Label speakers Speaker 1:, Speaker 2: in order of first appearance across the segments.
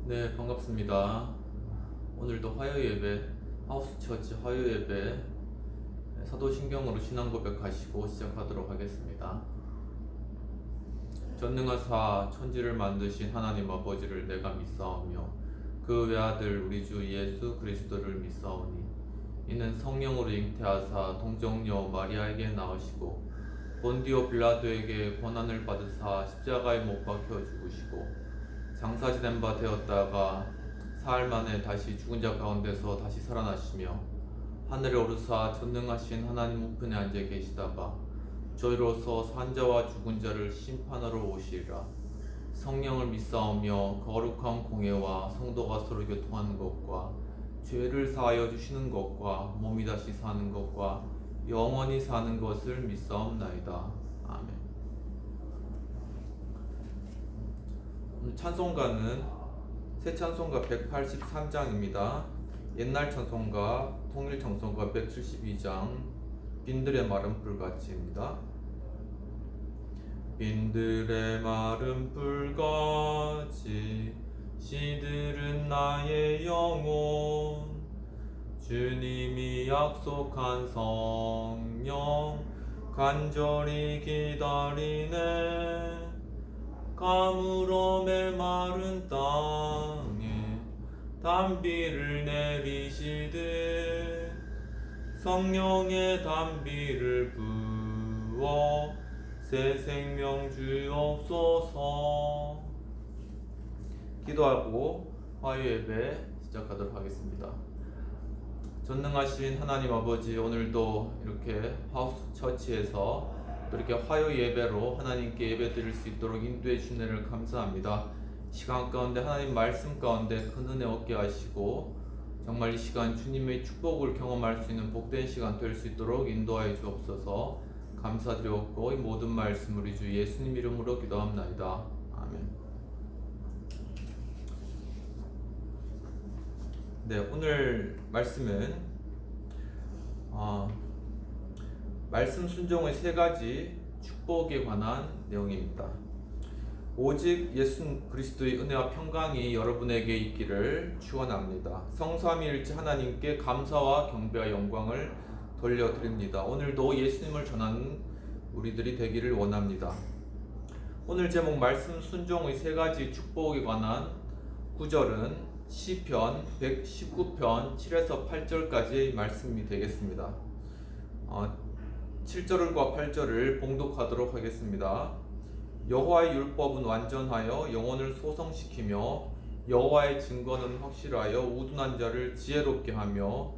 Speaker 1: 네, 반갑습니다. 오늘도 화요 예배, 하우스 처치 화요 예배 사도신경으로 신앙 고백하시고 시작하도록 하겠습니다. 전능하사 천지를 만드신 하나님 아버지를 내가 믿사오며 그 외아들 우리 주 예수 그리스도를 믿사오니 이는 성령으로 잉태하사 동정녀 마리아에게 나으시고 본디오 빌라도에게 고난을 받으사 십자가에 못 박혀 죽으시고 장사지된 바 되었다가 사흘 만에 다시 죽은 자 가운데서 다시 살아나시며 하늘에 오르사 전능하신 하나님 우편에 앉아 계시다가 저희로서 산자와 죽은 자를 심판하러 오시리라. 성령을 믿사오며 거룩한 공예와 성도가 서로 교통하는 것과 죄를 사하여 주시는 것과 몸이 다시 사는 것과 영원히 사는 것을 믿사옵나이다. 아멘. 오늘 찬송가는 새 찬송가 183장입니다. 옛날 찬송가, 통일 찬송가 172장, 빈들의 마른 불같이입니다. 빈들의 마른 불같이 시들은 나의 영혼, 주님이 약속한 성령 간절히 기다리네. 가물어 메마른 땅에 단비를 내리시듯 성령의 단비를 부어 새 생명 주옵소서. 기도하고 화요 예배 시작하도록 하겠습니다. 전능하신 하나님 아버지, 오늘도 이렇게 하우스 처치에서 또 이렇게 화요 예배로 하나님께 예배 드릴 수 있도록 인도해 주신 은혜를 감사합니다. 시간 가운데 하나님 말씀 가운데 큰 은혜 얻게 하시고 정말 이 시간 주님의 축복을 경험할 수 있는 복된 시간 될 수 있도록 인도하여 주옵소서. 감사드렸고 이 모든 말씀 우리 주 예수님 이름으로 기도합나이다. 아멘. 네, 오늘 말씀은 말씀 순종의 세 가지 축복에 관한 내용입니다. 오직 예수 그리스도의 은혜와 평강이 여러분에게 있기를 축원합니다. 성삼위일체 하나님께 감사와 경배와 영광을 돌려드립니다. 오늘도 예수님을 전하는 우리들이 되기를 원합니다. 오늘 제목 말씀 순종의 세 가지 축복에 관한 구절은 시편 119편 7에서 8절까지의 말씀이 되겠습니다. 7절과 8절을 봉독하도록 하겠습니다. 여호와의 율법은 완전하여 영혼을 소성시키며 여호와의 증거는 확실하여 우둔한 자를 지혜롭게 하며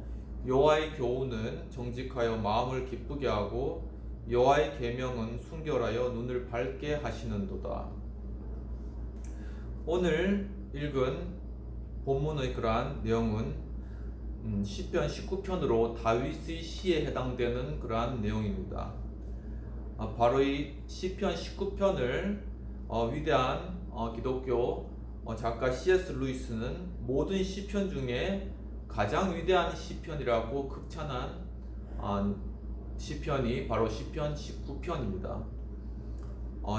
Speaker 1: 여호와의 교훈은 정직하여 마음을 기쁘게 하고 여호와의 계명은 순결하여 눈을 밝게 하시는도다. 오늘 읽은 본문의 그러한 내용은 시편 19편으로 다윗의 시에 해당되는 그러한 내용입니다. 바로 이 시편 19편을 위대한 기독교 작가 C.S. 루이스는 모든 시편 중에 가장 위대한 시편이라고 극찬한 시편이 바로 시편 19편입니다.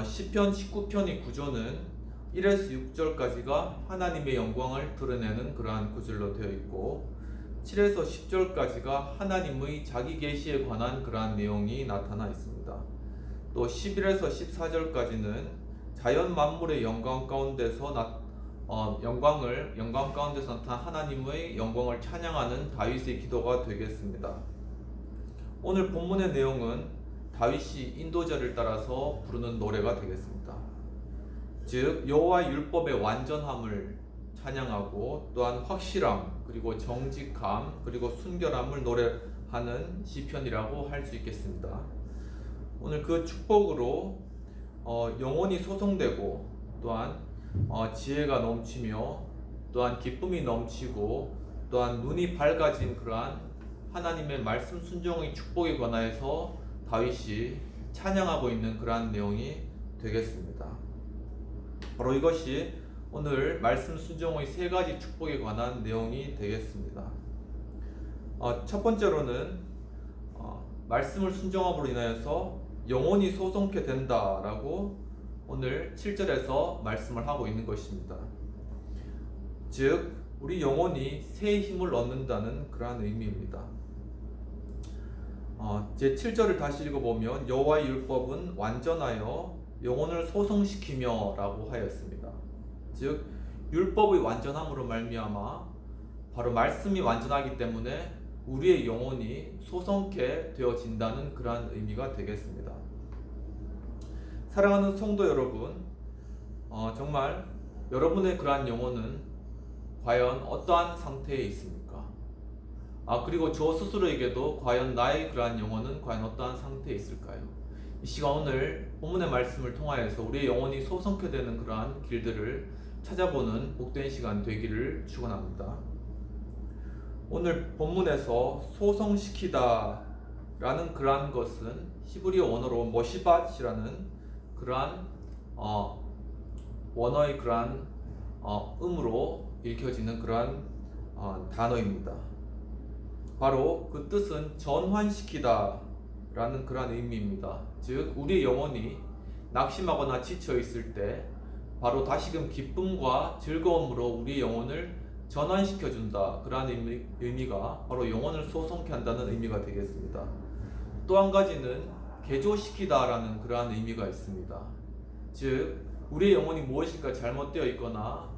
Speaker 1: 시편 19편의 구조는 1에서 6절까지가 하나님의 영광을 드러내는 그러한 구절로 되어 있고 7에서 10절까지가 하나님의 자기 계시에 관한 그러한 내용이 나타나 있습니다. 또 11에서 14절까지는 자연 만물의 영광 가운데서 영광 가운데서 나타난 하나님의 영광을 찬양하는 다윗의 기도가 되겠습니다. 오늘 본문의 내용은 다윗이 인도자를 따라서 부르는 노래가 되겠습니다. 즉 여호와의 율법의 완전함을 찬양하고 또한 확실함 그리고 정직함 그리고 순결함을 노래하는 시편이라고 할 수 있겠습니다. 오늘 그 축복으로 영혼이 소성되고 또한 지혜가 넘치며 또한 기쁨이 넘치고 또한 눈이 밝아진 그러한 하나님의 말씀 순종의 축복에 관하여서 다윗이 찬양하고 있는 그러한 내용이 되겠습니다. 바로 이것이 오늘 말씀 순종의 세 가지 축복에 관한 내용이 되겠습니다. 첫 번째로는 말씀을 순종함으로 인하여서 영혼이 소성케 된다라고 오늘 7절에서 말씀을 하고 있는 것입니다. 즉 우리 영혼이 새 힘을 얻는다는 그러한 의미입니다. 제 7절을 다시 읽어보면 여호와의 율법은 완전하여 영혼을 소성시키며 라고 하였습니다. 즉 율법의 완전함으로 말미암아 바로 말씀이 완전하기 때문에 우리의 영혼이 소성케 되어진다는 그러한 의미가 되겠습니다. 사랑하는 성도 여러분, 정말 여러분의 그러한 영혼은 과연 어떠한 상태에 있습니까? 그리고 저 스스로에게도 과연 나의 그러한 영혼은 과연 어떠한 상태에 있을까요? 이 시간 오늘 본문의 말씀을 통하여서 우리의 영혼이 소성케 되는 그러한 길들을 찾아보는 복된 시간 되기를 축원합니다. 오늘 본문에서 소성시키다 라는 그러한 것은 히브리어 원어로 모시밧이라는 그러한 원어의 그러한 음으로 읽혀지는 그러한 단어입니다. 바로 그 뜻은 전환시키다 라는 그러한 의미입니다. 즉 우리의 영혼이 낙심하거나 지쳐 있을 때 바로 다시금 기쁨과 즐거움으로 우리의 영혼을 전환시켜준다. 그러한 의미가 바로 영혼을 소성케 한다는 의미가 되겠습니다. 또 한 가지는 개조시키다 라는 그러한 의미가 있습니다. 즉 우리의 영혼이 무엇인가 잘못되어 있거나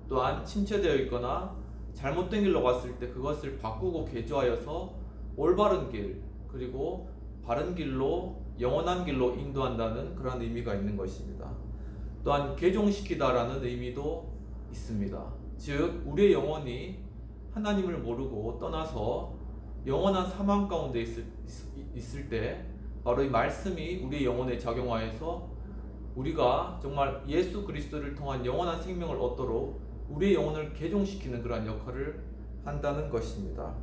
Speaker 1: 또한 침체되어 있거나 잘못된 길로 갔을 때 그것을 바꾸고 개조하여서 올바른 길 그리고 바른 길로 영원한 길로 인도한다는 그러한 의미가 있는 것입니다. 또한 개종시키다 라는 의미도 있습니다. 즉 우리의 영혼이 하나님을 모르고 떠나서 영원한 사망 가운데 있을 때 바로 이 말씀이 우리의 영혼에 작용하여서 우리가 정말 예수 그리스도를 통한 영원한 생명을 얻도록 우리의 영혼을 개종시키는 그러한 역할을 한다는 것입니다.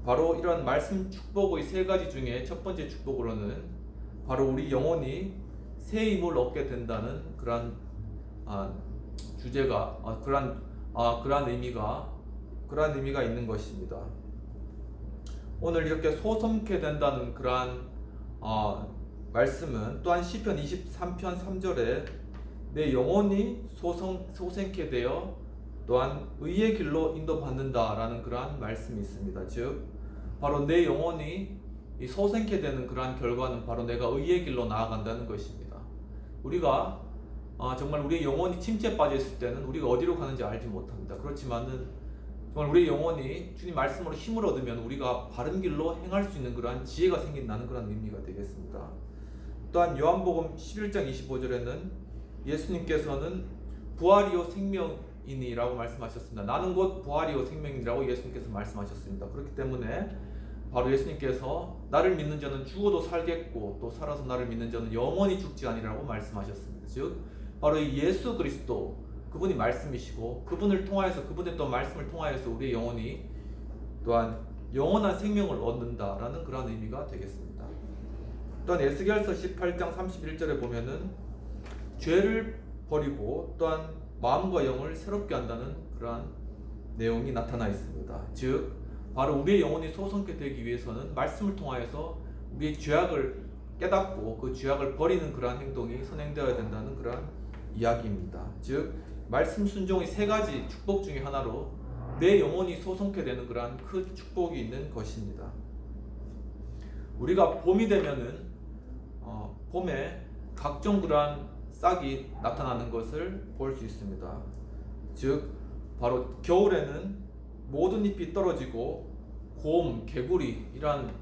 Speaker 1: 바로 이런 말씀 축복의 세 가지 중에 첫 번째 축복으로는 바로 우리 영혼이 새 힘을 얻게 된다는 그러한 주제가 그러한 의미가 있는 것입니다. 오늘 이렇게 소성케 된다는 그러한 말씀은 또한 시편 23편 3절에 내 영혼이 소생케 되어 또한 의의 길로 인도받는다라는 그러한 말씀이 있습니다. 즉 바로 내 영혼이 이 소생케 되는 그러한 결과는 바로 내가 의의 길로 나아간다는 것입니다. 우리가 정말 우리의 영혼이 침체에 빠져 있을 때는 우리가 어디로 가는지 알지 못합니다. 그렇지만은 정말 우리의 영혼이 주님 말씀으로 힘을 얻으면 우리가 바른 길로 행할 수 있는 그러한 지혜가 생긴다는 그런 의미가 되겠습니다. 또한 요한복음 11장 25절에는 예수님께서는 부활이요 생명이니라고 말씀하셨습니다. 나는 곧 부활이요 생명이라고 예수님께서 말씀하셨습니다. 그렇기 때문에 바로 예수님께서 나를 믿는 자는 죽어도 살겠고 또 살아서 나를 믿는 자는 영원히 죽지 아니라고 말씀하셨습니다. 즉 바로 이 예수 그리스도 그분이 말씀이시고 그분을 통하여서 그분의 또 말씀을 통하여서 우리의 영혼이 또한 영원한 생명을 얻는다라는 그런 의미가 되겠습니다. 또한 에스겔서 18장 31절에 보면은 죄를 버리고 또한 마음과 영을 새롭게 한다는 그러한 내용이 나타나 있습니다. 즉 바로 우리의 영혼이 소성케 되기 위해서는 말씀을 통하여서 우리의 죄악을 깨닫고 그 죄악을 버리는 그러한 행동이 선행되어야 된다는 그러한 이야기입니다. 즉 말씀 순종의 세 가지 축복 중에 하나로 내 영혼이 소성케 되는 그러한 큰 축복이 있는 것입니다. 우리가 봄이 되면은 봄에 각종 그러한 싹이 나타나는 것을 볼 수 있습니다. 즉 바로 겨울에는 모든 잎이 떨어지고 곰, 개구리 이러한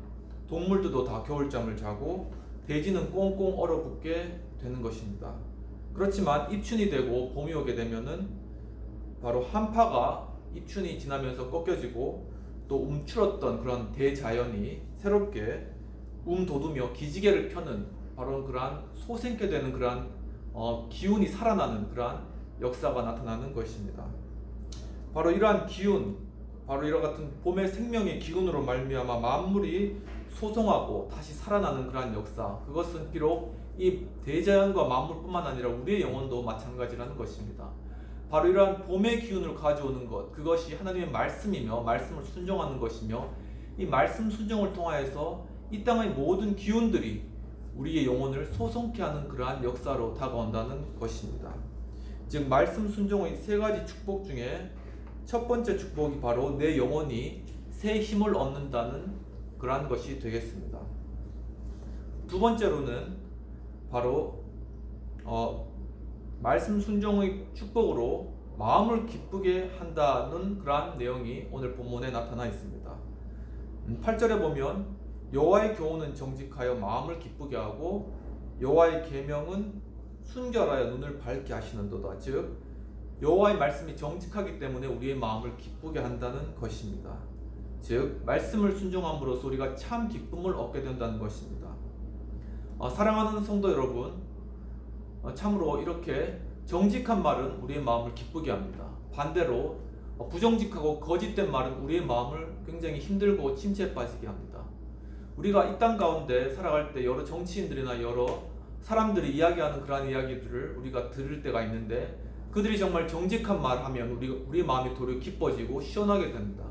Speaker 1: 동물들도 다 겨울잠을 자고 대지는 꽁꽁 얼어붙게 되는 것입니다. 그렇지만 입춘이 되고 봄이 오게 되면은 바로 한파가 입춘이 지나면서 꺾여지고 또 움츠렀던 그런 대자연이 새롭게 돋우며 기지개를 펴는 바로 그러한 소생케 되는 그러한 기운이 살아나는 그러한 역사가 나타나는 것입니다. 바로 이러한 기운, 바로 이와 같은 봄의 생명의 기운으로 말미암아 만물이 소성하고 다시 살아나는 그러한 역사, 그것은 비록 이 대자연과 만물뿐만 아니라 우리의 영혼도 마찬가지라는 것입니다. 바로 이러한 봄의 기운을 가져오는 것, 그것이 하나님의 말씀이며 말씀을 순종하는 것이며 이 말씀 순종을 통하여서 이 땅의 모든 기운들이 우리의 영혼을 소성케 하는 그러한 역사로 다가온다는 것입니다. 즉 말씀 순종의 세 가지 축복 중에 첫 번째 축복이 바로 내 영혼이 새 힘을 얻는다는 그러한 것이 되겠습니다. 두 번째로는 바로 말씀 순종의 축복으로 마음을 기쁘게 한다는 그러한 내용이 오늘 본문에 나타나 있습니다. 8절에 보면 여호와의 교훈은 정직하여 마음을 기쁘게 하고 여호와의 계명은 순결하여 눈을 밝게 하시는도다. 즉 여호와의 말씀이 정직하기 때문에 우리의 마음을 기쁘게 한다는 것입니다. 즉 말씀을 순종함으로써 우리가 참 기쁨을 얻게 된다는 것입니다. 사랑하는 성도 여러분, 참으로 이렇게 정직한 말은 우리의 마음을 기쁘게 합니다. 반대로 부정직하고 거짓된 말은 우리의 마음을 굉장히 힘들고 침체에 빠지게 합니다. 우리가 이 땅 가운데 살아갈 때 여러 정치인들이나 여러 사람들이 이야기하는 그러한 이야기들을 우리가 들을 때가 있는데, 그들이 정말 정직한 말 하면 우리 마음이 도리어 기뻐지고 시원하게 됩니다.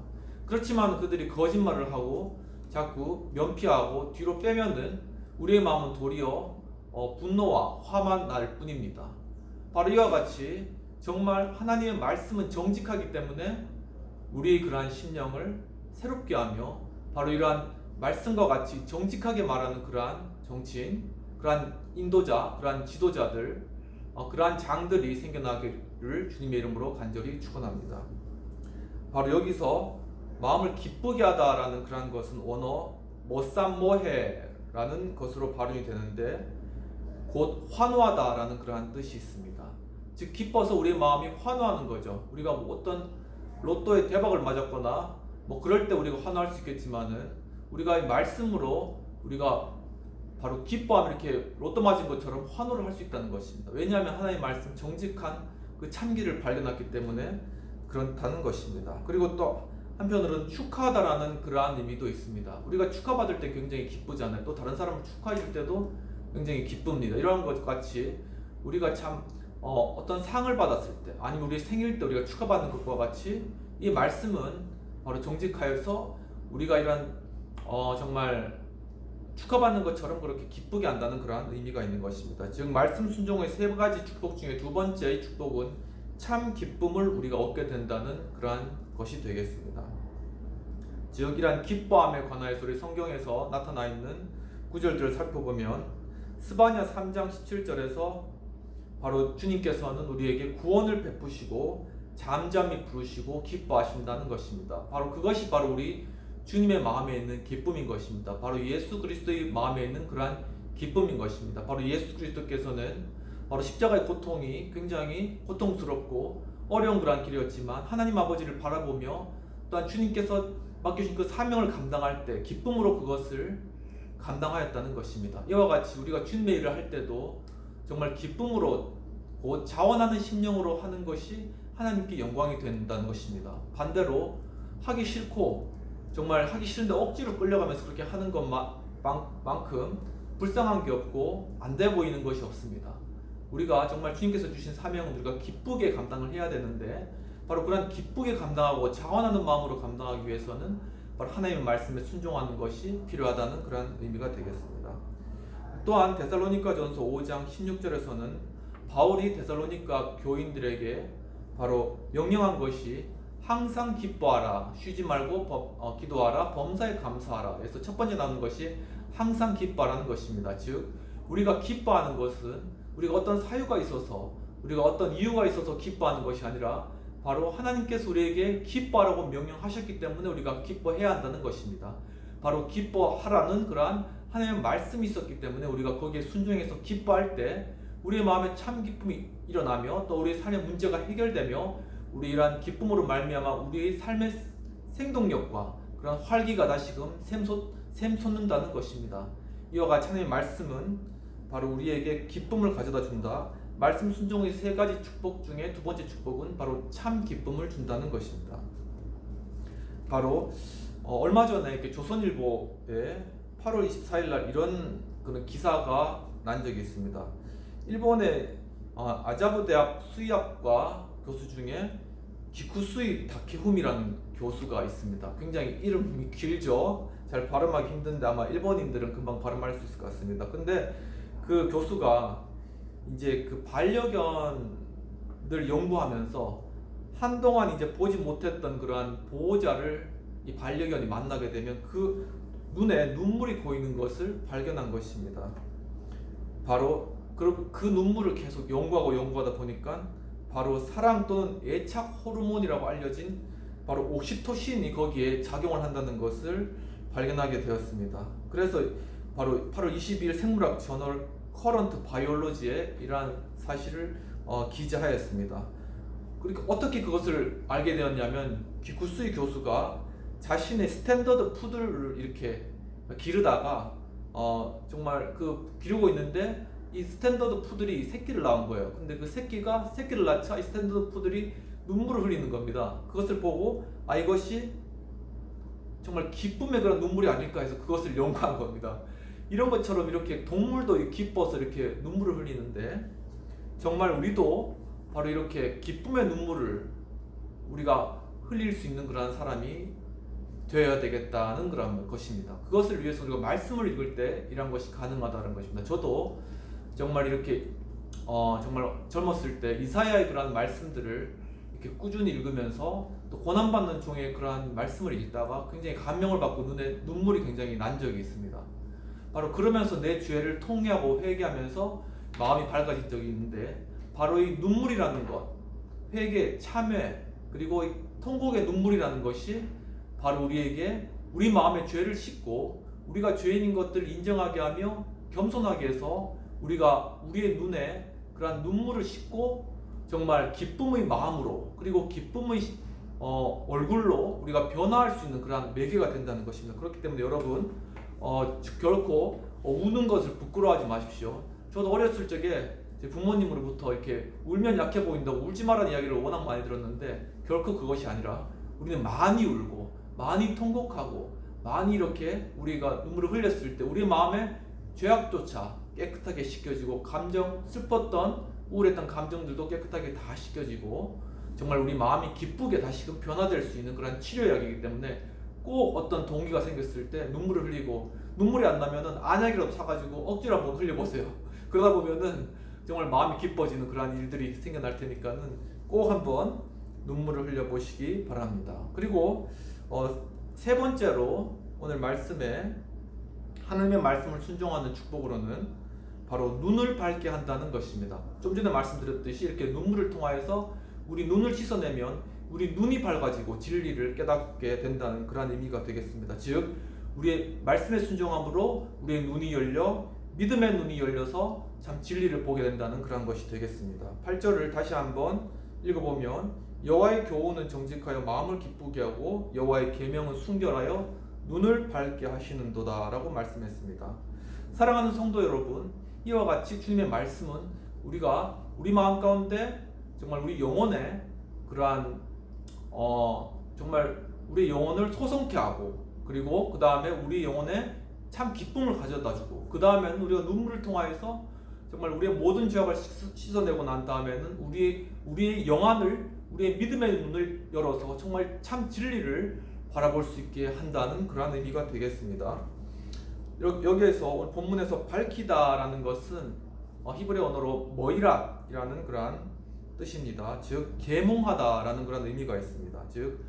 Speaker 1: 그렇지만 그들이 거짓말을 하고 자꾸 면피하고 뒤로 빼면은 우리의 마음은 도리어 분노와 화만 날 뿐입니다. 바로 이와 같이 정말 하나님의 말씀은 정직하기 때문에 우리의 그러한 심령을 새롭게 하며, 바로 이러한 말씀과 같이 정직하게 말하는 그러한 정치인, 그러한 인도자, 그러한 지도자들, 그러한 장들이 생겨나기를 주님의 이름으로 간절히 축원합니다. 바로 여기서 마음을 기쁘게 하다라는 그러한 것은 원어 모삼모헤라는 것으로 발음이 되는데, 곧 환호하다라는 그러한 뜻이 있습니다. 즉 기뻐서 우리의 마음이 환호하는 거죠. 우리가 어떤 로또에 대박을 맞았거나 그럴 때 우리가 환호할 수 있겠지만은, 우리가 이 말씀으로 우리가 바로 기뻐하면 이렇게 로또 맞은 것처럼 환호를 할 수 있다는 것입니다. 왜냐하면 하나님의 말씀 정직한 그 참기를 발견했기 때문에 그렇다는 것입니다. 그리고 또 한편으로는 축하하다라는 그러한 의미도 있습니다. 우리가 축하받을 때 굉장히 기쁘잖아요. 또 다른 사람을 축하해 줄 때도 굉장히 기쁩니다. 이러한 것 같이 우리가 참 어떤 상을 받았을 때, 아니면 우리 생일 때 우리가 축하받는 것과 같이 이 말씀은 바로 정직하여서 우리가 이런 정말 축하받는 것처럼 그렇게 기쁘게 한다는 그러한 의미가 있는 것입니다. 즉 말씀 순종의 세 가지 축복 중에 두 번째의 축복은 참 기쁨을 우리가 얻게 된다는 그러한 것이 되겠습니다. 즉 이러한 기뻐함에 관하여서 우리 성경에서 나타나 있는 구절들을 살펴보면 스바냐 3장 17절에서 바로 주님께서는 우리에게 구원을 베푸시고 잠잠히 부르시고 기뻐하신다는 것입니다. 바로 그것이 바로 우리 주님의 마음에 있는 기쁨인 것입니다. 바로 예수 그리스도의 마음에 있는 그러한 기쁨인 것입니다. 바로 예수 그리스도께서는 바로 십자가의 고통이 굉장히 고통스럽고 어려운 그러한 길이었지만 하나님 아버지를 바라보며 또한 주님께서 맡겨주신 그 사명을 감당할 때 기쁨으로 그것을 감당하였다는 것입니다. 이와 같이 우리가 주님의 일을 할 때도 정말 기쁨으로 곧 자원하는 심령으로 하는 것이 하나님께 영광이 된다는 것입니다. 반대로 하기 싫고 정말 하기 싫은데 억지로 끌려가면서 그렇게 하는 것만큼 불쌍한 게 없고 안 돼 보이는 것이 없습니다. 우리가 정말 주님께서 주신 사명은 우리가 기쁘게 감당을 해야 되는데, 바로 그런 기쁘게 감당하고 자원하는 마음으로 감당하기 위해서는 바로 하나님의 말씀에 순종하는 것이 필요하다는 그런 의미가 되겠습니다. 또한 데살로니가전서 5장 16절에서는 바울이 데살로니가 교인들에게 바로 명령한 것이 항상 기뻐하라, 쉬지 말고 기도하라, 범사에 감사하라. 그래서 첫 번째 나오는 것이 항상 기뻐하라는 것입니다. 즉 우리가 기뻐하는 것은 우리가 어떤 사유가 있어서, 우리가 어떤 이유가 있어서 기뻐하는 것이 아니라 바로 하나님께서 우리에게 기뻐하라고 명령하셨기 때문에 우리가 기뻐해야 한다는 것입니다. 바로 기뻐하라는 그러한 하나님의 말씀이 있었기 때문에 우리가 거기에 순종해서 기뻐할 때 우리의 마음에 참 기쁨이 일어나며 또 우리의 삶의 문제가 해결되며 우리 이러한 기쁨으로 말미암아 우리의 삶의 생동력과 그런 활기가 다시금 샘솟는다는 것입니다. 이와 같이 하나님의 말씀은 바로 우리에게 기쁨을 가져다 준다. 말씀 순종의 세 가지 축복 중에 두 번째 축복은 바로 참 기쁨을 준다는 것입니다. 바로 얼마 전에 이렇게 조선일보에 8월 24일 날 이런 그런 기사가 난 적이 있습니다. 일본의 아자부 대학 수의학과 교수 중에 기쿠스이 다케후미라는 교수가 있습니다. 굉장히 이름이 길죠. 잘 발음하기 힘든데 아마 일본인들은 금방 발음할 수 있을 것 같습니다. 근데 그 교수가 이제 그 반려견을 연구하면서 한동안 이제 보지 못했던 그러한 보호자를 이 반려견이 만나게 되면 그 눈에 눈물이 고이는 것을 발견한 것입니다. 바로 그 눈물을 계속 연구하다 보니까 바로 사랑 또는 애착 호르몬이라고 알려진 바로 옥시토신이 거기에 작용을 한다는 것을 발견하게 되었습니다. 그래서 바로 8월 22일 생물학 저널 커런트 바이올로지에 이러한 사실을 기재하였습니다. 그러니까 어떻게 그것을 알게 되었냐면 구스이 교수가 자신의 스탠더드 푸드를 이렇게 기르다가 정말 그 기르고 있는데 이 스탠더드 푸들이 새끼를 낳은 거예요. 근데 그 새끼를 낳자 이 스탠더드 푸들이 눈물을 흘리는 겁니다. 그것을 보고 이것이 정말 기쁨의 그런 눈물이 아닐까 해서 그것을 연구한 겁니다. 이런 것처럼 이렇게 동물도 기뻐서 이렇게 눈물을 흘리는데 정말 우리도 바로 이렇게 기쁨의 눈물을 우리가 흘릴 수 있는 그런 사람이 되어야 되겠다는 그런 것입니다. 그것을 위해서 우리가 말씀을 읽을 때 이런 것이 가능하다는 것입니다. 저도 정말 이렇게 정말 젊었을 때 이사야의 그러한 말씀들을 이렇게 꾸준히 읽으면서 또 고난받는 종의 그러한 말씀을 읽다가 굉장히 감명을 받고 눈에 눈물이 굉장히 난 적이 있습니다. 바로 그러면서 내 죄를 통회하고 회개하면서 마음이 밝아진 적이 있는데 바로 이 눈물이라는 것, 회개, 참회, 그리고 이 통곡의 눈물이라는 것이 바로 우리에게 우리 마음의 죄를 씻고 우리가 죄인인 것들을 인정하게 하며 겸손하게 해서 우리가 우리의 눈에 그러한 눈물을 씻고 정말 기쁨의 마음으로 그리고 기쁨의 얼굴로 우리가 변화할 수 있는 그러한 매개가 된다는 것입니다. 그렇기 때문에 여러분 결코 우는 것을 부끄러워하지 마십시오. 저도 어렸을 적에 제 부모님으로부터 이렇게 울면 약해 보인다고 울지 말라는 이야기를 워낙 많이 들었는데 결코 그것이 아니라 우리는 많이 울고 많이 통곡하고 많이 이렇게 우리가 눈물을 흘렸을 때 우리 마음의 죄악조차 깨끗하게 씻겨지고 슬펐던 우울했던 감정들도 깨끗하게 다 씻겨지고 정말 우리 마음이 기쁘게 다시금 변화될 수 있는 그런 치료약이기 때문에 꼭 어떤 동기가 생겼을 때 눈물을 흘리고 눈물이 안 나면은 안약이라도 사가지고 억지로 한번 흘려보세요. 그러다 보면은 정말 마음이 기뻐지는 그러한 일들이 생겨날 테니까는 꼭 한번 눈물을 흘려보시기 바랍니다. 그리고 세 번째로 오늘 말씀에 하나님의 말씀을 순종하는 축복으로는 바로 눈을 밝게 한다는 것입니다. 좀 전에 말씀드렸듯이 이렇게 눈물을 통하여서 우리 눈을 씻어내면 우리 눈이 밝아지고 진리를 깨닫게 된다는 그런 의미가 되겠습니다. 즉 우리의 말씀에 순종함으로 우리의 눈이 열려 믿음의 눈이 열려서 참 진리를 보게 된다는 그런 것이 되겠습니다. 8절을 다시 한번 읽어보면 여호와의 교훈은 정직하여 마음을 기쁘게 하고 여호와의 계명은 순결하여 눈을 밝게 하시는도다 라고 말씀했습니다. 사랑하는 성도 여러분, 이와 같이 주님의 말씀은 우리가 우리 마음 가운데 정말 우리 영혼에 그러한 정말 우리 영혼을 소성케 하고 그리고 그 다음에 우리 영혼에 참 기쁨을 가져다주고 그 다음에는 우리가 눈물을 통하여서 정말 우리의 모든 죄악을 씻어내고 난 다음에는 우리의 영안을 우리의 믿음의 눈을 열어서 정말 참 진리를 바라볼 수 있게 한다는 그러한 의미가 되겠습니다. 여기에서 오늘 본문에서 밝히다라는 것은 히브리 언어로 모이라라는 그러한 뜻입니다. 즉 계몽하다라는 그런 의미가 있습니다. 즉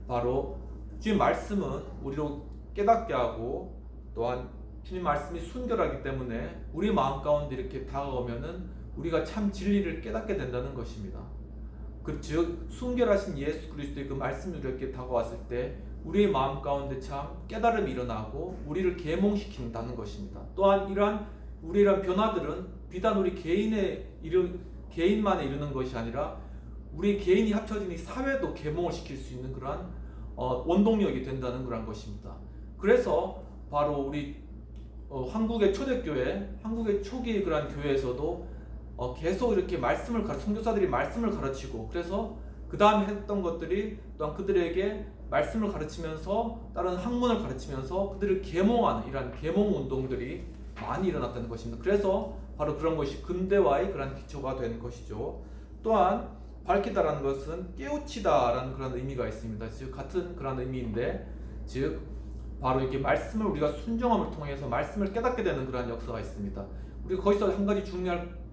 Speaker 1: 바로 주님 말씀은 우리로 깨닫게 하고 또한 주님 말씀이 순결하기 때문에 우리 마음 가운데 이렇게 다가오면은 우리가 참 진리를 깨닫게 된다는 것입니다. 즉 순결하신 예수 그리스도의 그 말씀이 이렇게 다가왔을 때 우리의 마음 가운데 참 깨달음이 일어나고 우리를 계몽시킨다는 것입니다. 또한 우리의 이러한 변화들은 비단 우리 개인만에 이르는 것이 아니라 우리 개인이 합쳐진 이 사회도 계몽을 시킬 수 있는 그러한 원동력이 된다는 그런 것입니다. 그래서 바로 우리 한국의 초대교회, 한국의 초기 그런 교회에서도 계속 이렇게 선교사들이 말씀을 가르치고 그래서 그 다음에 했던 것들이 또한 그들에게 말씀을 가르치면서 다른 학문을 가르치면서 그들을 계몽하는 이러한 계몽 운동들이 많이 일어났다는 것입니다. 그래서 바로 그런 것이 근대화의 그런 기초가 된 것이죠. 또한 밝히다라는 것은 깨우치다라는 그런 의미가 있습니다. 즉 같은 그런 의미인데 즉 바로 이렇게 말씀을 우리가 순종함을 통해서 말씀을 깨닫게 되는 그런 역사가 있습니다. 우리가 거기서 한 가지 중요한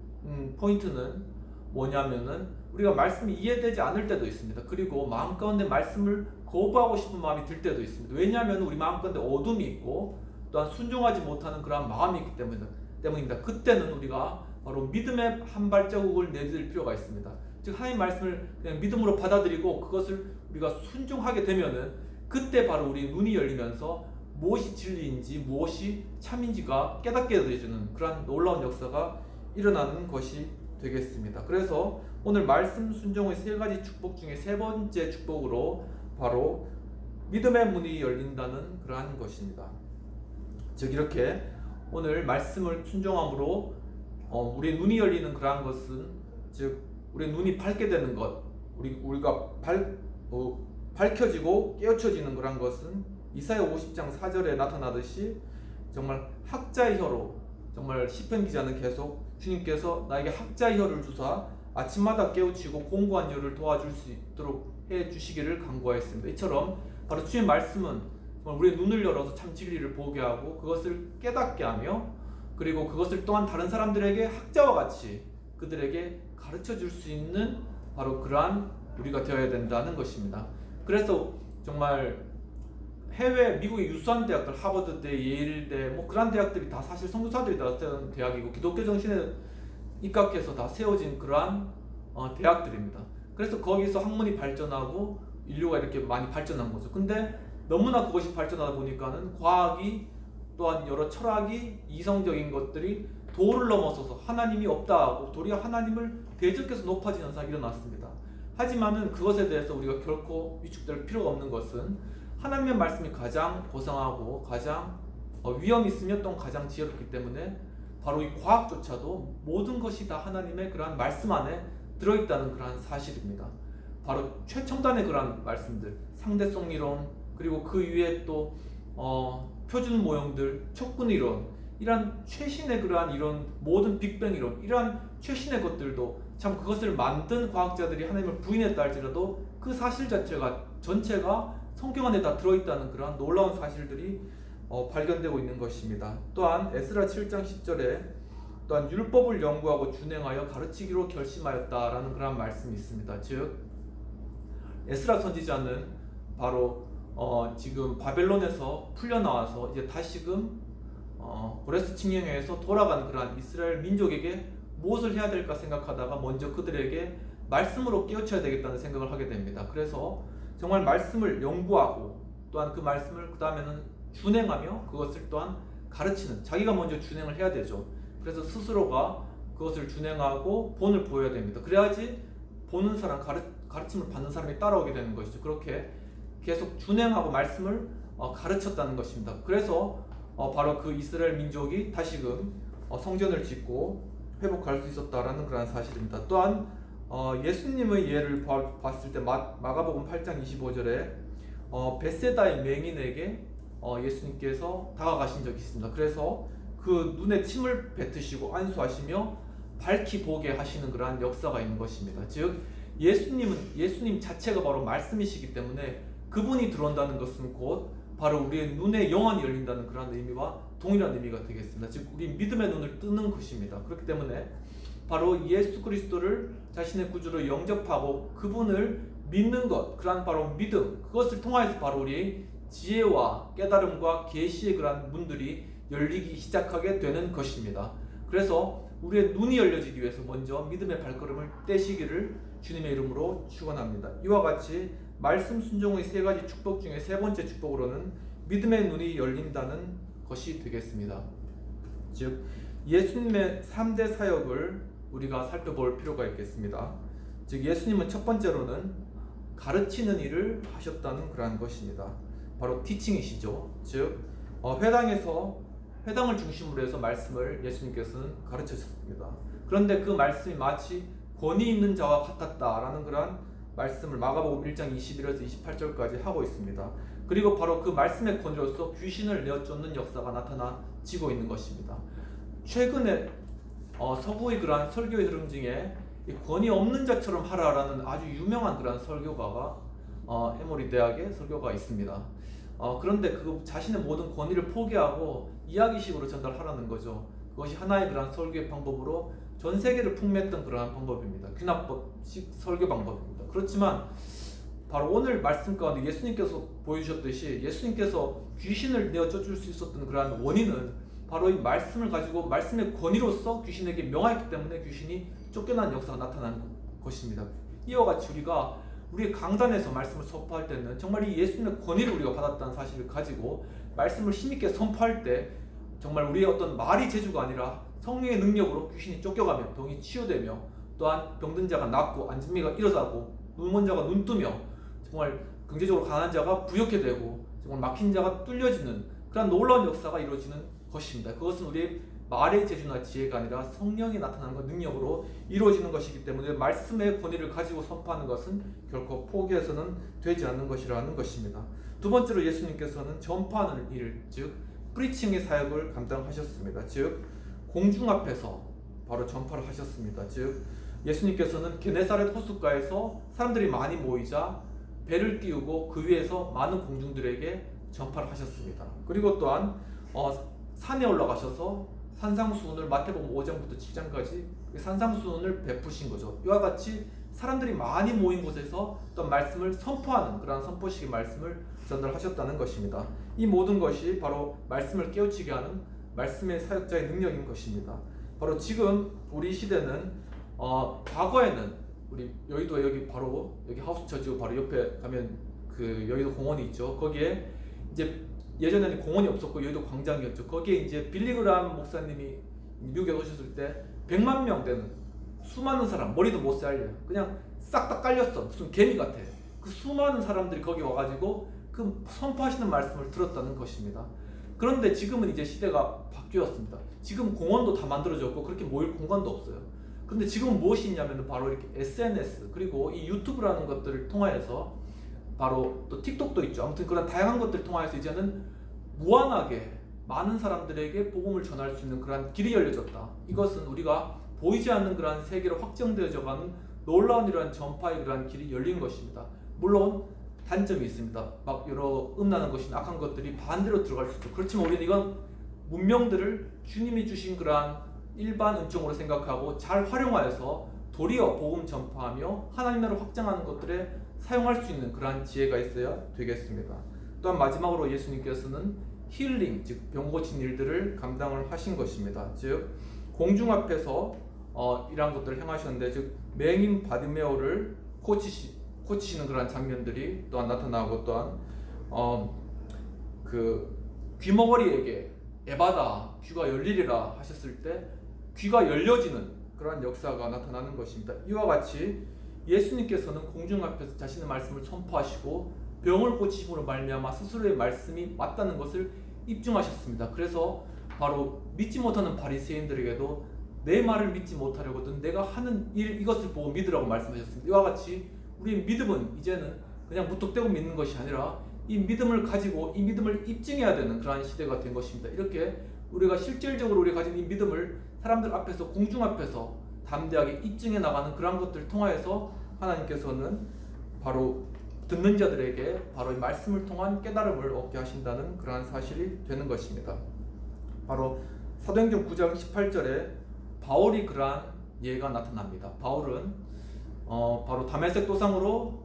Speaker 1: 포인트는 뭐냐면은
Speaker 2: 우리가 말씀이 이해되지 않을 때도 있습니다. 그리고 마음 가운데 말씀을 거부하고 싶은 마음이 들 때도 있습니다. 왜냐하면 우리 마음 가운데 어둠이 있고 또한 순종하지 못하는 그러한 마음이 있기 때문입니다. 그때는 우리가 바로 믿음의 한 발자국을 내딛을 필요가 있습니다. 즉 하나님 말씀을 그냥 믿음으로 받아들이고 그것을 우리가 순종하게 되면은 그때 바로 우리 눈이 열리면서 무엇이 진리인지 무엇이 참인지가 깨닫게 되어주는 그러한 놀라운 역사가 일어나는 것이 되겠습니다. 그래서 오늘 말씀 순종의 세 가지 축복 중에 세 번째 축복으로 바로 믿음의 문이 열린다는 그러한 것입니다. 즉 이렇게 오늘 말씀을 순종함으로 우리 눈이 열리는 그러한 것은 즉 우리 눈이 밝게 되는 것, 우리가 밝혀지고 깨우쳐지는 그러한 것은 이사야 50장 4절에 나타나듯이 정말 학자의 혀로 정말 시편 기자는 계속 주님께서 나에게 학자의 혀를 주사 아침마다 깨우치고 공고한 일을 도와줄 수 있도록 해주시기를 간구하였습니다. 이처럼 바로 주의 말씀은 우리의 눈을 열어서 참 진리를 보게 하고 그것을 깨닫게 하며 그리고 그것을 또한 다른 사람들에게 학자와 같이 그들에게 가르쳐 줄 수 있는 바로 그러한 우리가 되어야 된다는 것입니다. 그래서 정말 해외 미국의 유수한 대학들 하버드대, 예일대 뭐 그런 대학들이 다 사실 선교사들이 다 세운 대학이고 기독교 정신에 입각해서 다 세워진 그러한 대학들입니다. 그래서 거기서 학문이 발전하고 인류가 이렇게 많이 발전한 거죠. 근데 너무나 그것이 발전하다 보니까는 과학이 또한 여러 철학이 이성적인 것들이 도를 넘어서서 하나님이 없다 하고 도리어 하나님을 대적해서 높아지는 현상이 일어났습니다. 하지만은 그것에 대해서 우리가 결코 위축될 필요가 없는 것은 하나님의 말씀이 가장 고상하고 가장 위험이 있으며 또 가장 지혜롭기 때문에 바로 이 과학조차도 모든 것이 다 하나님의 그러한 말씀 안에 들어있다는 그러한 사실입니다. 바로 최첨단의 그러한 말씀들, 상대성 이론, 그리고 그 위에 또 표준 모형들, 촉근 이론, 이러한 최신의 그러한 이론, 모든 빅뱅 이론, 이러한 최신의 것들도 참 그것을 만든 과학자들이 하나님을 부인했다 할지라도 그 사실 자체가 전체가 성경 안에 다 들어있다는 그러한 놀라운 사실들이 발견되고 있는 것입니다. 또한 에스라 7장 10절에 또한 율법을 연구하고 준행하여 가르치기로 결심하였다라는 그런 말씀이 있습니다. 즉 에스라 선지자는 바로 지금 바벨론에서 풀려나와서 이제 다시금 고레스 칙령에서 돌아간 그러한 이스라엘 민족에게 무엇을 해야 될까 생각하다가 먼저 그들에게 말씀으로 깨우쳐야 되겠다는 생각을 하게 됩니다. 그래서 정말 말씀을 연구하고 또한 그 말씀을 그 다음에는 준행하며 그것을 또한 가르치는, 자기가 먼저 준행을 해야 되죠. 그래서 스스로가 그것을 준행하고 본을 보여야 됩니다. 그래야지 보는 사람, 가르침을 받는 사람이 따라오게 되는 것이죠. 그렇게 계속 준행하고 말씀을 가르쳤다는 것입니다. 그래서 바로 그 이스라엘 민족이 다시금 성전을 짓고 회복할 수 있었다라는 그런 사실입니다. 또한 예수님의 예를 봤을 때 마가복음 8장 25절에 벳세다의 맹인에게 예수님께서 다가가신 적이 있습니다. 그래서 그 눈에 침을 뱉으시고 안수하시며 밝히 보게 하시는 그러한 역사가 있는 것입니다. 즉 예수님 자체가 바로 말씀이시기 때문에 그분이 들어온다는 것은 곧 바로 우리의 눈에 영안이 열린다는 그런 의미와 동일한 의미가 되겠습니다. 즉 우리 믿음의 눈을 뜨는 것입니다. 그렇기 때문에 바로 예수 그리스도를 자신의 구주로 영접하고 그분을 믿는 것, 그러한 바로 믿음, 그것을 통하여서 바로 우리 지혜와 깨달음과 계시의 그러한 문들이 열리기 시작하게 되는 것입니다. 그래서 우리의 눈이 열려지기 위해서 먼저 믿음의 발걸음을 떼시기를 주님의 이름으로 축원합니다. 이와 같이 말씀 순종의 세 가지 축복 중에 세 번째 축복으로는 믿음의 눈이 열린다는 것이 되겠습니다. 즉 예수님의 3대 사역을 우리가 살펴볼 필요가 있겠습니다. 즉 예수님은 첫 번째로는 가르치는 일을 하셨다는 그러한 것입니다. 바로 티칭이시죠. 즉 회당을 중심으로 해서 말씀을 예수님께서는 가르치셨습니다. 그런데 그 말씀이 마치 권위 있는 자와 같았다라는 그러한 말씀을 마가복음 1장 21에서 28절까지 하고 있습니다. 그리고 바로 그 말씀의 권위로서 귀신을 내어쫓는 역사가 나타나지고 있는 것입니다. 최근에 서구의 그러한 설교의 흐름 중에 권위 없는 자처럼 하라라는 아주 유명한 그러한 설교가가 에모리 대학의 설교가 있습니다. 그런데 그 자신의 모든 권위를 포기하고 이야기식으로 전달하라는 거죠. 그것이 하나의 그러한 설교의 방법으로 전 세계를 풍미했던 그러한 방법입니다. 귀납법식 설교 방법입니다. 그렇지만 바로 오늘 말씀 가운데 예수님께서 보여주셨듯이 예수님께서 귀신을 내어 쫓을 수 있었던 그러한 원인은 바로 이 말씀을 가지고 말씀의 권위로서 귀신에게 명하였기 때문에 귀신이 쫓겨난 역사가 나타난 것입니다. 이와 같이 우리가 우리의 강단에서 말씀을 선포할 때는 정말 이 예수님의 권위를 우리가 받았다는 사실을 가지고 말씀을 힘있게 선포할 때 정말 우리의 어떤 말이 재주가 아니라 성령의 능력으로 귀신이 쫓겨가며 병이 치유되며 또한 병든 자가 낫고 안진미가 일어나고 눈먼 자가 눈 뜨며 정말 경제적으로 가난한 자가 부욕해 되고 정말 막힌 자가 뚫려지는 그런 놀라운 역사가 이루어지는 것입니다. 그것은 우리의 말의 재주나 지혜가 아니라 성령이 나타나는 것 능력으로 이루어지는 것이기 때문에 말씀의 권위를 가지고 선포하는 것은 결코 포기해서는 되지 않는 것이라는 것입니다. 두 번째로 예수님께서는 전파하는 일, 즉 프리칭의 사역을 감당하셨습니다. 즉 공중 앞에서 바로 전파를 하셨습니다. 즉 예수님께서는 게네사렛 호숫가에서 사람들이 많이 모이자 배를 띄우고 그 위에서 많은 공중들에게 전파를 하셨습니다. 그리고 또한 산에 올라가셔서 산상수훈을 마태복음 5장부터 7장까지 산상수훈을 베푸신 거죠. 이와 같이 사람들이 많이 모인 곳에서 또 말씀을 선포하는 그런 선포식의 말씀을 전달하셨다는 것입니다. 이 모든 것이 바로 말씀을 깨우치게 하는 말씀의 사역자의 능력인 것입니다. 바로 지금 우리 시대는 과거에는 우리 여의도에 여기 바로 여기 하우스처지고 바로 옆에 가면 그 여의도 공원이 있죠. 거기에 이제 예전에는 공원이 없었고 여의도 광장이었죠. 거기에 이제 빌리그람 목사님이 미국에 오셨을 때 100만 명 되는 수많은 사람, 머리도 못 살려요. 그냥 싹 다 깔렸어. 무슨 개미 같아. 그 수많은 사람들이 거기 와가지고 그 선포하시는 말씀을 들었다는 것입니다. 그런데 지금은 이제 시대가 바뀌었습니다. 지금 공원도 다 만들어졌고 그렇게 모일 공간도 없어요. 그런데 지금은 무엇이 있냐면 바로 이렇게 SNS 그리고 이 유튜브라는 것들을 통하여서 바로 또 틱톡도 있죠. 아무튼 그런 다양한 것들을 통하여서 이제는 무한하게 많은 사람들에게 복음을 전할 수 있는 그런 길이 열려졌다. 이것은 우리가 보이지 않는 그런 세계로 확정되어져가는 놀라운 이러한 전파의 그러한 길이 열린 것입니다. 물론 단점이 있습니다. 막 여러 음란한 것이나 악한 것들이 반대로 들어갈 수 있죠. 그렇지만 우리는 이건 문명들을 주님이 주신 그러한 일반 은총으로 생각하고 잘 활용하여서 도리어 복음 전파하며 하나님 나라를 확장하는 것들에 사용할 수 있는 그러한 지혜가 있어야 되겠습니다. 또한 마지막으로 예수님께서는 힐링, 즉 병 고친 일들을 감당을 하신 것입니다. 즉 공중 앞에서 이러한 것들을 행하셨는데 즉 맹인 바디메오를 고치시는 그런 장면들이 또한 나타나고 또한 그 귀머거리에게 에바다 귀가 열리리라 하셨을 때 귀가 열려지는 그러한 역사가 나타나는 것입니다. 이와 같이 예수님께서는 공중 앞에서 자신의 말씀을 선포하시고 병을 고치심으로 말미암아 스스로의 말씀이 맞다는 것을 입증하셨습니다. 그래서 바로 믿지 못하는 바리새인들에게도 내 말을 믿지 못하려거든 내가 하는 일 이것을 보고 믿으라고 말씀하셨습니다. 이와 같이 우리의 믿음은 이제는 그냥 무턱대고 믿는 것이 아니라 이 믿음을 가지고 이 믿음을 입증해야 되는 그러한 시대가 된 것입니다. 이렇게 우리가 실질적으로 우리가 가진 이 믿음을 사람들 앞에서 공중 앞에서 담대하게 입증해 나가는 그러한 것들을 통하여서 하나님께서는 바로 듣는 자들에게 바로 이 말씀을 통한 깨달음을 얻게 하신다는 그러한 사실이 되는 것입니다. 바로 사도행전 9장 18절에 바울이 그러한 예가 나타납니다. 바울은 바로 다메섹 도상으로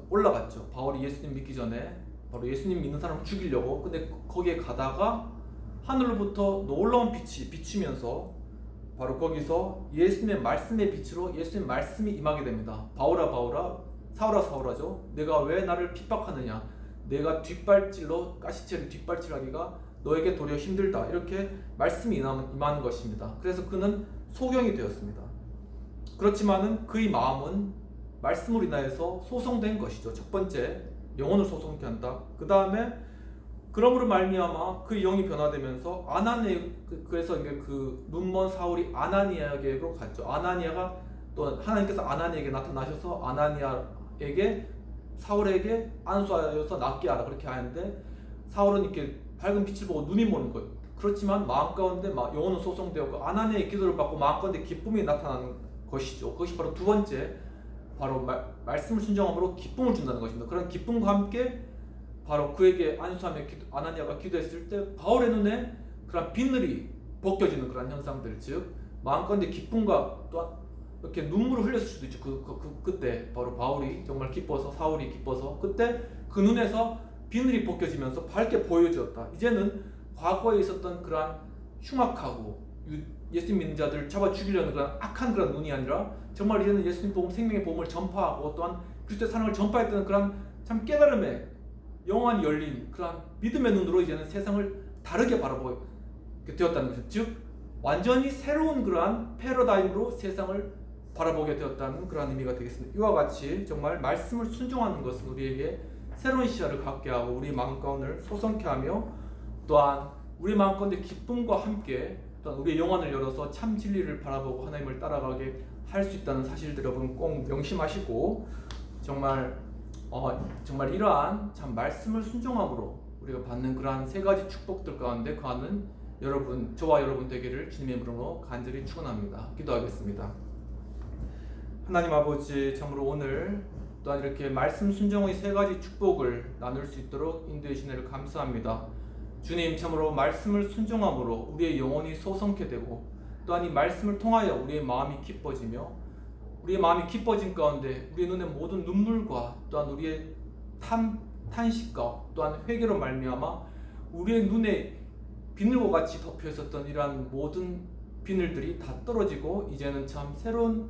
Speaker 2: 올라갔죠. 바울이 예수님 믿기 전에 바로 예수님 믿는 사람을 죽이려고 근데 거기에 가다가 하늘로부터 놀라운 빛이 비추면서 바로 거기서 예수님의 말씀의 빛으로 예수님의 말씀이 임하게 됩니다. 바울아 바울아 사울아 사울아죠. 내가 왜 나를 핍박하느냐. 내가 뒷발질로 가시체를 뒷발질하기가 너에게 도리어 힘들다. 이렇게 말씀이 임하는 것입니다. 그래서 그는 소경이 되었습니다. 그렇지만은 그의 마음은 말씀으로 인하여서 소송된 것이죠. 첫 번째 영혼을 소송케 한다. 그 다음에 그러므로 말미암아 그 영이 변화되면서 그래서 이게 그 눈먼 사울이 아나니아에게로 갔죠. 아나니아가 또 하나님께서 아나니아에게 나타나셔서 아나니아에게 사울에게 안수하여서 낫게 하라 그렇게 하는데 사울은 이렇게 밝은 빛을 보고 눈이 머는 거예요. 그렇지만 마음 가운데 영혼은 소송되었고 아나니아의 기도를 받고 마음 가운데 기쁨이 나타나는 것이죠. 그것이 바로 두 번째 바로 말씀을 순종함으로 기쁨을 준다는 것입니다. 그런 기쁨과 함께 바로 그에게 안수하며 아나니아가 기도했을 때 바울의 눈에 그런 비늘이 벗겨지는 그런 현상들, 즉 마음가운데 기쁨과 또한 이렇게 눈물을 흘렸을 수도 있죠. 그때 바로 바울이 정말 기뻐서, 사울이 기뻐서 그때 그 눈에서 비늘이 벗겨지면서 밝게 보여주었다. 이제는 과거에 있었던 그러한 흉악하고 예수님 믿는 자들 잡아 죽이려는 그런 악한 그런 눈이 아니라 정말 이제는 예수님 복음, 생명의 복음을 전파하고 또한 그리스도의 사랑을 전파했던 그런 참 깨달음의 영원히 열린 그런 믿음의 눈으로 이제는 세상을 다르게 바라보게 되었다는 것이죠. 즉 완전히 새로운 그러한 패러다임으로 세상을 바라보게 되었다는 그런 의미가 되겠습니다. 이와 같이 정말 말씀을 순종하는 것은 우리에게 새로운 시야를 갖게 하고 우리 마음 가운데를 소성케 하며 또한 우리 마음 가운데 기쁨과 함께 또한 우리의 영혼을 열어서 참 진리를 바라보고 하나님을 따라가게 할 수 있다는 사실들 여러분 꼭 명심하시고 정말 이러한 참 말씀을 순종함으로 우리가 받는 그러한 세 가지 축복들 가운데 거하는 여러분, 저와 여러분 되기를 주님의 이름으로 간절히 축원합니다. 기도하겠습니다. 하나님 아버지, 참으로 오늘 또한 이렇게 말씀 순종의 세 가지 축복을 나눌 수 있도록 인도해 주신 것을 감사합니다. 주님, 참으로 말씀을 순종함으로 우리의 영혼이 소성케 되고 또한 이 말씀을 통하여 우리의 마음이 기뻐지며 우리의 마음이 기뻐진 가운데 우리의 눈에 모든 눈물과 또한 우리의 탄식과 또한 회개로 말미암아 우리의 눈에 비늘과 같이 덮여 있었던 이러한 모든 비늘들이 다 떨어지고 이제는 참 새로운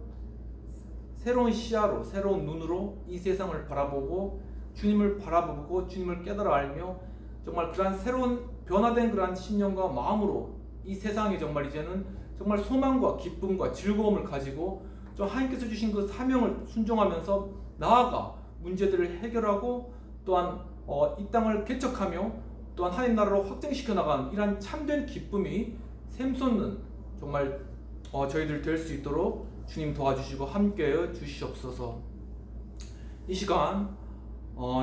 Speaker 2: 시야로, 새로운 눈으로 이 세상을 바라보고 주님을 바라보고 주님을 깨달아 알며 정말 그러한 새로운 변화된 그러한 신념과 마음으로 이 세상에 정말 이제는 정말 소망과 기쁨과 즐거움을 가지고 좀 하나님께서 주신 그 사명을 순종하면서 나아가 문제들을 해결하고 또한 이 땅을 개척하며 또한 하나님 나라로 확장시켜 나가는 이러한 참된 기쁨이 샘솟는 정말 저희들 될 수 있도록 주님 도와주시고 함께해 주시옵소서. 이 시간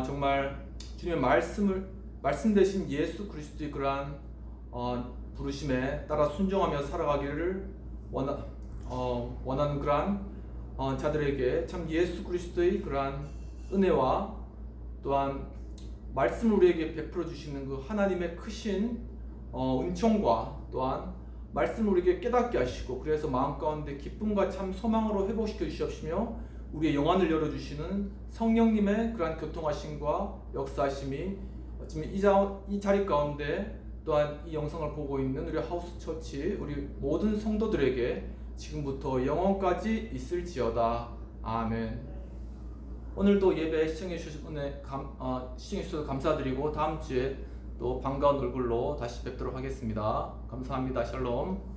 Speaker 2: 정말 주님의 말씀 대신 예수 그리스도의 그러한 부르심에 따라 순종하며 살아가기를 원하는 그러한 자들에게 참 예수 그리스도의 그러한 은혜와 또한 말씀을 우리에게 베풀어 주시는 그 하나님의 크신 은총과 또한 말씀을 우리에게 깨닫게 하시고 그래서 마음 가운데 기쁨과 참 소망으로 회복시켜 주시옵시며 우리의 영안을 열어주시는 성령님의 그러한 교통하심과 역사하심이 어쩌면 이 자리 가운데 또한 이 영상을 보고 있는 우리 하우스 처치 우리 모든 성도들에게 지금부터 영원까지 있을지어다. 아멘. 오늘도 예배 시청해 주셔서 감사드리고 다음 주에 또 반가운 얼굴로 다시 뵙도록 하겠습니다. 감사합니다. 샬롬.